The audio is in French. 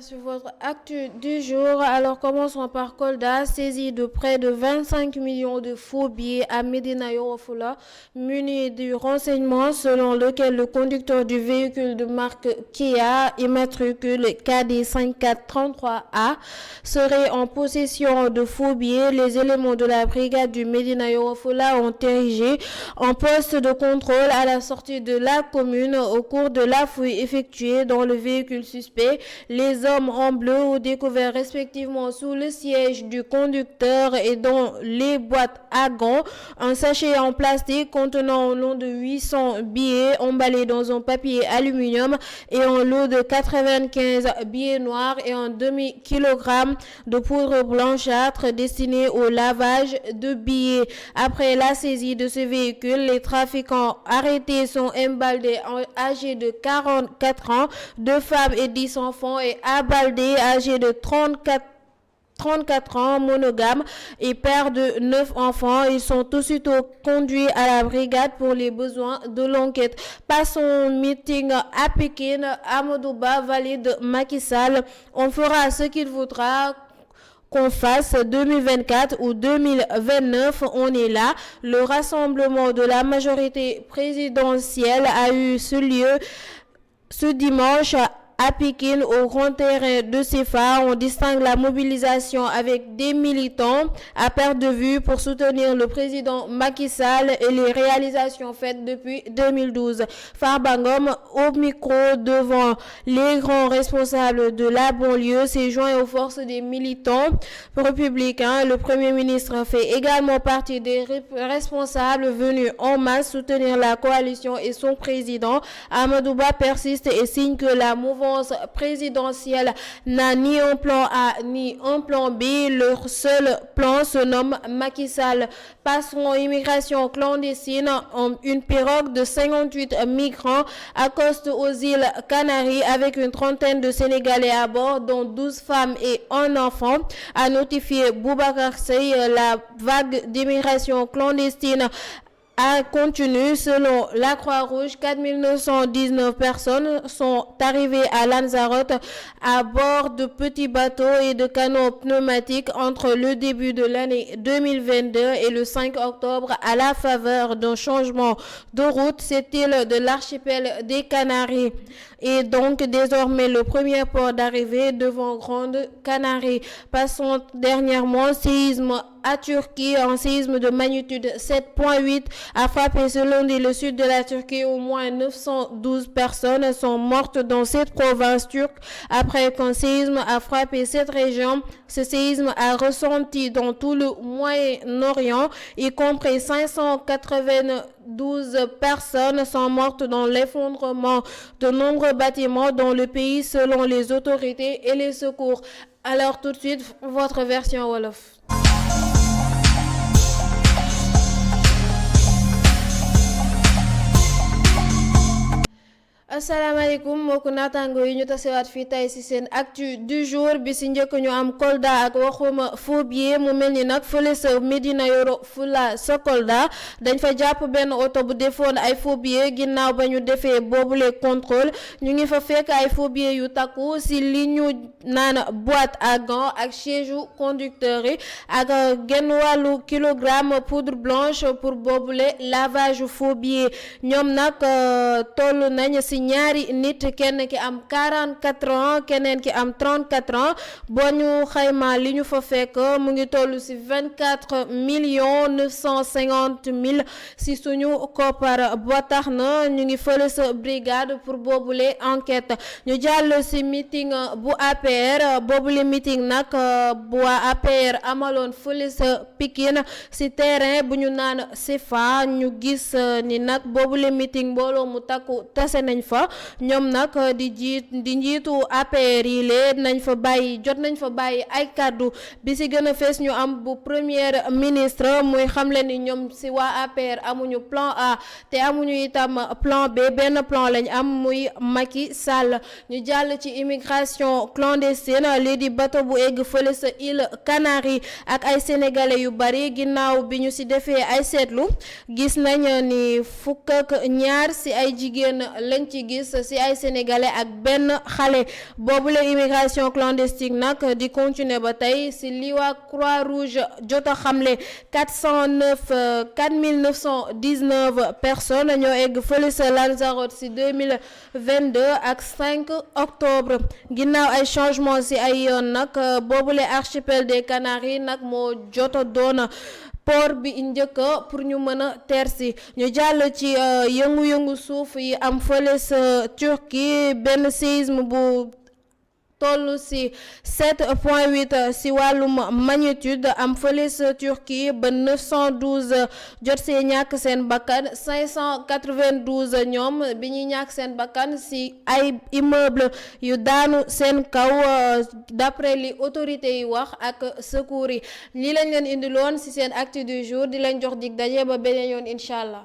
sur votre actu du jour. Alors commençons par Kolda, saisie de près de 25 millions de faux billets à Médina Yoro Foulah, muni du renseignement selon lequel le conducteur du véhicule de marque Kia, immatricule KD 5433A, serait en possession de faux billets. Les éléments de la brigade du Médina Yoro Foulah ont érigé un poste de contrôle à la sortie de la commune. Au cours de la fouille effectuée dans le véhicule suspect, les hommes en bleu ont découvert respectivement sous le siège du conducteur et dans les boîtes à gants un sachet en plastique contenant un lot de 800 billets emballés dans un papier aluminium et un lot de 95 billets noirs et un demi-kilogramme de poudre blanchâtre destinée au lavage de billets. Après la saisie de ce véhicule, les trafiquants arrêtés sont Mbaldé âgé de 44 ans, 2 femmes et 10 enfants, et Abaldé âgé de 34 ans, monogame et père de 9 enfants. Ils sont aussitôt conduits à la brigade pour les besoins de l'enquête. Passons au meeting à Pékin. Amadou Ba valide Macky Sall. On fera ce qu'il voudra qu'on fasse 2024 ou 2029, on est là. Le rassemblement de la majorité présidentielle a eu lieu ce dimanche à Pékin, au grand terrain de CFA. On distingue la mobilisation avec des militants à perte de vue pour soutenir le président Macky Sall et les réalisations faites depuis 2012. Farba Ngom, au micro devant les grands responsables de la banlieue, s'est joint aux forces des militants républicains. Le Premier ministre fait également partie des responsables venus en masse soutenir la coalition et son président. Amadou Ba persiste et signe que la mouvance présidentielle n'a ni un plan A ni un plan B. Leur seul plan se nomme Macky Sall. Passeront immigration clandestine. Une pirogue de 58 migrants accoste aux îles Canaries avec une trentaine de Sénégalais à bord, dont 12 femmes et un enfant, a notifié Boubacar Seye. La vague d'immigration clandestine continue. Selon la Croix-Rouge, 4919 personnes sont arrivées à Lanzarote à bord de petits bateaux et de canots pneumatiques entre le début de l'année 2022 et le 5 octobre à la faveur d'un changement de route. Cette île de l'archipel des Canaries est donc désormais le premier port d'arrivée devant Grande Canarie. Passons dernièrement, séisme à Turquie. Un séisme de magnitude 7.8 a frappé ce lundi le sud de la Turquie. Au moins 912 personnes sont mortes dans cette province turque après qu'un séisme a frappé cette région. Ce séisme a ressenti dans tout le Moyen-Orient, y compris 592 personnes sont mortes dans l'effondrement de nombreux bâtiments dans le pays selon les autorités et les secours. Alors tout de suite, votre version Wolof. asalaamaaleykum mbokku naataango yi ñu tasewaat fii tay ci seen actu du jour bi ci njëkk ñu am Kolda ak waxuma faux billets. mu mel ni nag fële sa Médina Yoro Foulah sa Kolda dañ fa jàpp benn oto bu defoon ay faux billets. Ginnaaw ba ñu defee boobule contrôle ñu ngi fa fekk ay faux billets yu takku ci li ñu naan boîte à gants ak siège conducteur yi ak genn wàllu kilogramme poudre blanche pour boobule lavage faux billets. ñoom nag toll nañ ci ñaari nit, kenn ki am 44 ans keneen ki am 34 ans. boo ñu xayma li ñu fa fekk mu ngi toll ci 24 millions 950 mille ci suñu koppar. ba tax na ñu ngi fële sa brigade pour boobule enquête. ñu jàll ci meeting bu APR. boobule meeting nag bu APR amaloon fële sa Pikine ci terrain bu ñu naan CFA. ñu gis ni nag boobule meeting mbooloo mu takku tase nañ fa. ñoom nag di njiitu APR yi jot nañ fa bàyyi ay kàddu. bi ci gën a fees ñu am bu premier ministre muy xamle ni ñoom ci waa APR amuñu plan A te amuñu itam plan B. benn plan lañ am muy Macky Sall. ñu jàll ci immigration clandestine. lii di bateau bu egg fële sa île Canaries ak ay sénégalais yu bari. ginnaaw bi ñu ci defee ay seetlu gis nañ ni fukk ak ñaar ci ay jigéen lañ ci ci gis ci ay sénégalais ak benn xale boobule immigration clandestine nag di continuer ba tey ci li waa Croix-Rouge jot a xamle 4919 personnes ñoo egg fële sa Lanzarote ci 2022 ak 5 octobre ginnaaw ay changement ci ay yoon nag boobule archipel des Canaries nag moo jot a doon port bi njëkk pour ñu mën a tersi ñu jàll ci yëngu-yëngu suuf yi am fële sa Turquie benn séisme bu toll ci 7.8 ci wàllum magnitude am fële sa Turquie ba 912 jot see ñàkk seen bakkan 592 ñoom bi ñuy ñàkk seen bakkan ci ay immeuble yu daanu seen kaw d'après li autorités yi wax ak secours yi lii lañ leen indiloon ci seen actu du jour di leen jox dig daje ba beneen yoon incha allah.